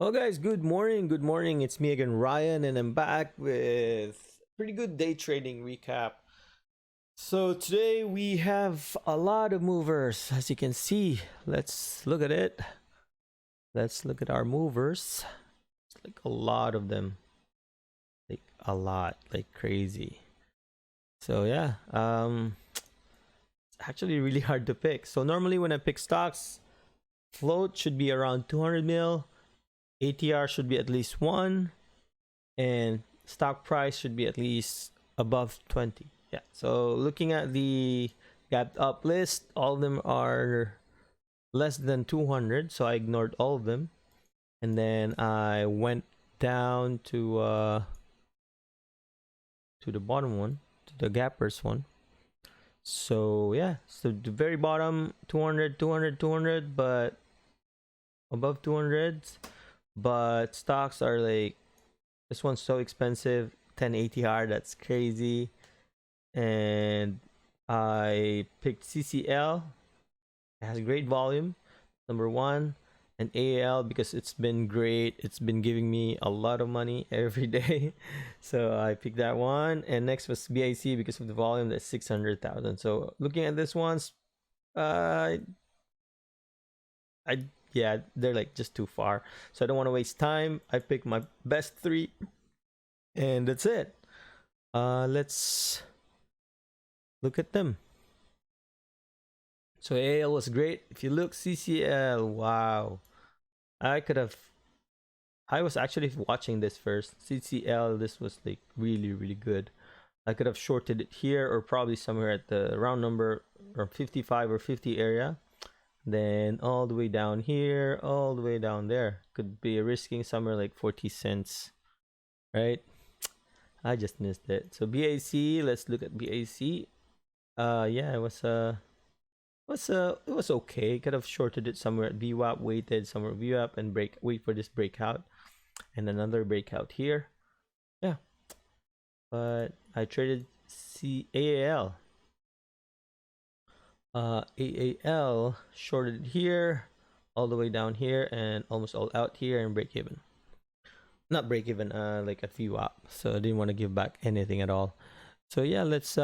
Well, guys, good morning. Good morning. It's me again, Ryan, and I'm back with pretty good day trading recap. So today we have a lot of movers, as you can see. Let's look at it. Let's look at our movers. It's like a lot of them, like a lot, like crazy. So yeah, it's actually really hard to pick. So normally when I pick stocks, float should be around 200 mil, ATR should be at least one, and stock price should be at least above 20. Yeah, so looking at the gapped up list, all of them are less than 200, so I ignored all of them, and then I went down to the bottom one, to the gappers one. So yeah, so the very bottom 200, 200, 200, but above 200, but stocks are like, this one's so expensive, 10 ATR, that's crazy. And I picked CCL. It has great volume, number one, and AAL because it's been great. It's been giving me a lot of money every day, so I picked that one. And next was BIC because of the volume. That's 600,000. So looking at this ones, uh, I yeah, they're like just too far. So I don't want to waste time. I picked my best three, and that's it. Let's look at them. So AL was great. If you look CCL, wow. I could have I was actually watching this first. CCL, this was like really, really good. I could have shorted it here or probably somewhere at the round number or 55 or 50 area. Then all the way down here, all the way down there. Could be risking somewhere like 40 cents, right? I just missed it. So BAC, let's look at BAC. Yeah, it was okay. Could have shorted it somewhere at VWAP, waited somewhere at VWAP and wait for this breakout and another breakout here. Yeah, but I traded AAL. AAL shorted here, all the way down here, and almost all out here and break even. Not break even, like at VWAP. So I didn't want to give back anything at all. So yeah, let's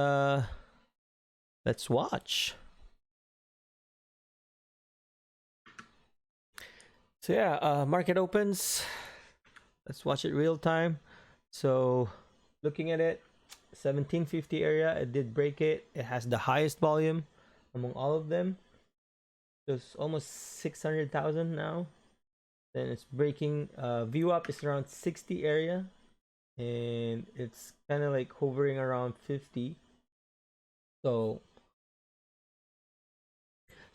watch. So yeah, market opens. Let's watch it real time. So looking at it, 1750 area, it did break it. It has the highest volume among all of them. It's almost 600,000 now. Then it's breaking. VWAP is around 60 area, and it's kind of like hovering around 50. So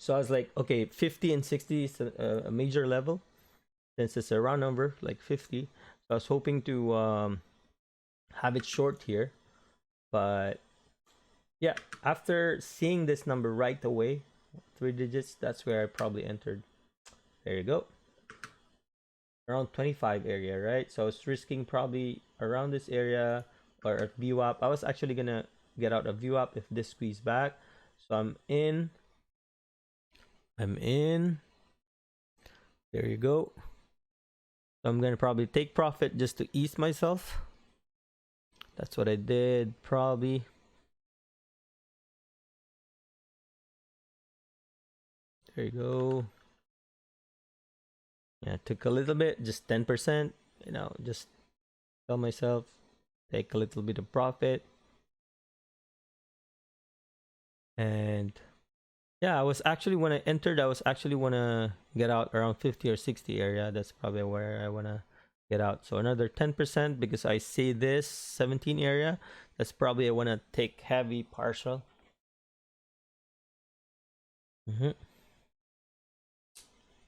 I was like, okay, 50 and 60 is a major level since it's a round number, like 50. So I was hoping to have it short here, but yeah, after seeing this number right away, 3 digits, that's where I probably entered. There you go. Around 25 area, right? So I was risking probably around this area or at VWAP. I was actually gonna get out of VWAP if this squeeze back. So I'm in. I'm in. There you go. So I'm gonna probably take profit just to ease myself. That's what I did probably. There you go. Yeah, took a little bit, just 10%. Just tell myself take a little bit of profit. And yeah, I was actually when I entered, I was actually wanna get out around 50 or 60 area. That's probably where I wanna get out. So another 10% because I see this 17 area. That's probably I wanna take heavy partial. Mm-hmm.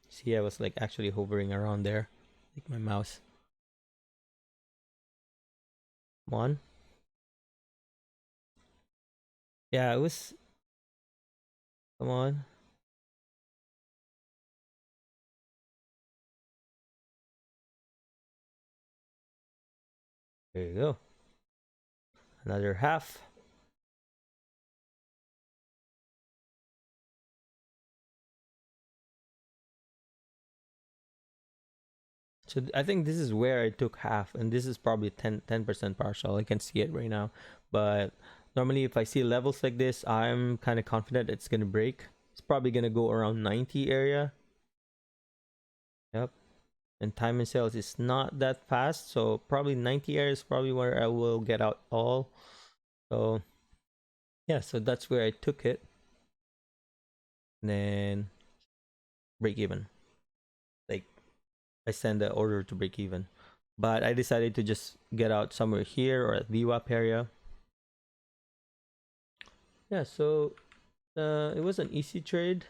See, I was like actually hovering around there, like my mouse. One. Yeah, it was. Come on. There you go. Another half. So I think this is where I took half, and this is probably 10% partial. I can see it right now, but normally if I see levels like this, I'm kind of confident it's gonna break. It's probably gonna go around 90 area. Yep. And time and sales is not that fast, so probably 90 area is probably where I will get out all. So yeah, so that's where I took it. And then break even. Like I send the order to break even. But I decided to just get out somewhere here or at VWAP area. Yeah, so it was an easy trade.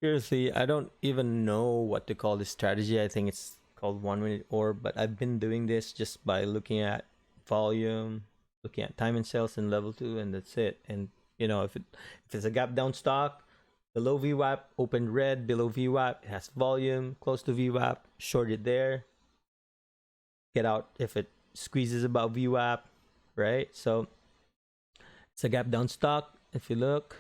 Seriously, I don't even know what to call this strategy. I think it's called 1 minute orb, but I've been doing this just by looking at volume, looking at time and sales in level 2, and that's it. And if it's a gap down stock, below VWAP, opened red, below VWAP, it has volume, close to VWAP, short it there, get out if it squeezes above VWAP, right? So it's a gap down stock. If you look,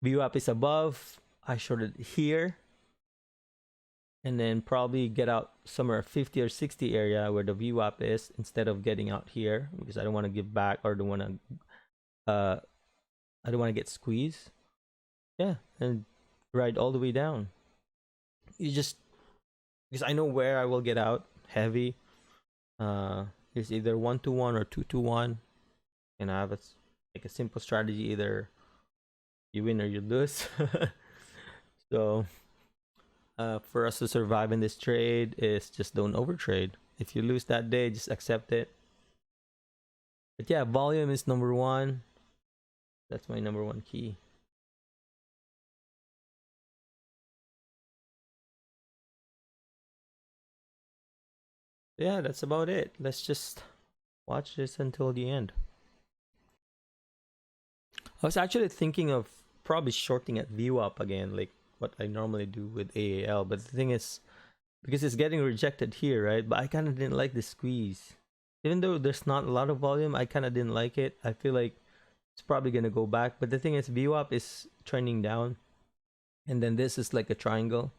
VWAP is above. I shorted here, and then probably get out somewhere 50 or 60 area where the VWAP is instead of getting out here, because I don't want to give back or I don't want to get squeezed. Yeah, and ride all the way down. You just because I know where I will get out heavy. It's either 1-1 or 2-1, and I have like a simple strategy: either you win or you lose. So for us to survive in this trade is just don't overtrade. If you lose that day, just accept it. But yeah, volume is number one. That's my number one key. Yeah, that's about it. Let's just watch this until the end. I was actually thinking of probably shorting at VWAP again, like what I normally do with AAL. But the thing is, because it's getting rejected here, right? But I kind of didn't like the squeeze. Even though there's not a lot of volume, I kind of didn't like it. I feel like it's probably going to go back. But the thing is, VWAP is trending down. And then this is like a triangle.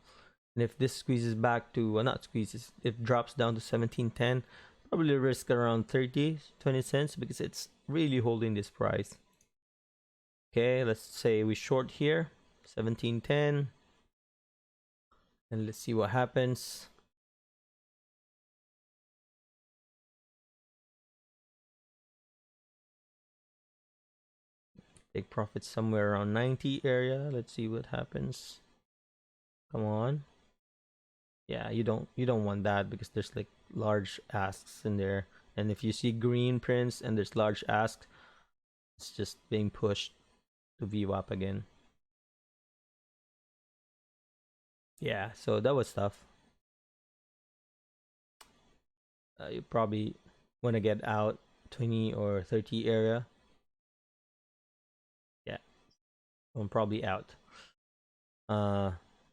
And if this squeezes back to, well, not squeezes, it drops down to 1710, probably risk around 20 cents because it's really holding this price. Okay, let's say we short here, 1710. And let's see what happens. Take profit somewhere around 90 area. Let's see what happens. Come on. Yeah, you don't want that because there's like large asks in there. And if you see green prints and there's large asks, it's just being pushed to VWAP again. Yeah, so that was tough. You probably want to get out 20 or 30 area. Yeah, I'm probably out.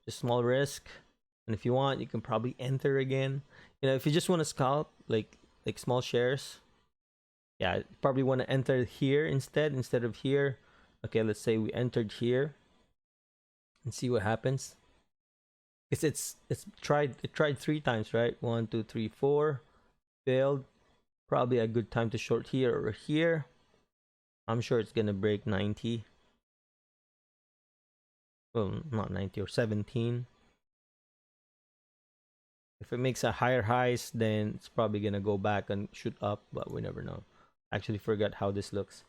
Just small risk, and if you want, you can probably enter again. If you just want to scalp like small shares, yeah, probably want to enter here instead of here. Okay, let's say we entered here and see what happens. It's tried 3 times, right? 1, 2, 3, 4, failed. Probably a good time to short here or here. I'm sure it's gonna break 90. Well, not 90 or 17. If it makes a higher highs, then it's probably gonna go back and shoot up, but we never know. Actually forgot how this looks.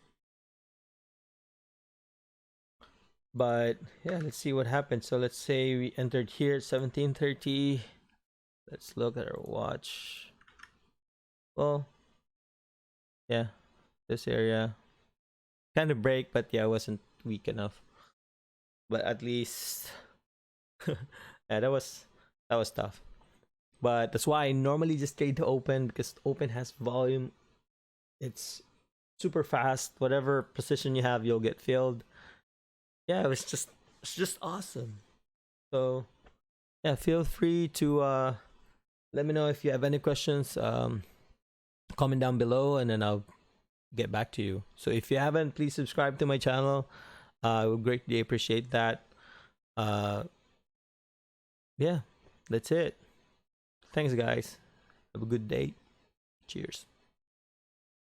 But yeah, let's see what happens. So let's say we entered here at 1730. Let's look at our watch. Well, yeah, this area kind of break, but yeah, it wasn't weak enough. But at least yeah, that was tough. But that's why I normally just trade to open, because open has volume. It's super fast. Whatever position you have, you'll get filled. Yeah, it's just awesome. So yeah, feel free to let me know if you have any questions. Comment down below, and then I'll get back to you. So if you haven't, please subscribe to my channel. I would greatly appreciate that. Yeah, that's it. Thanks, guys. Have a good day. Cheers.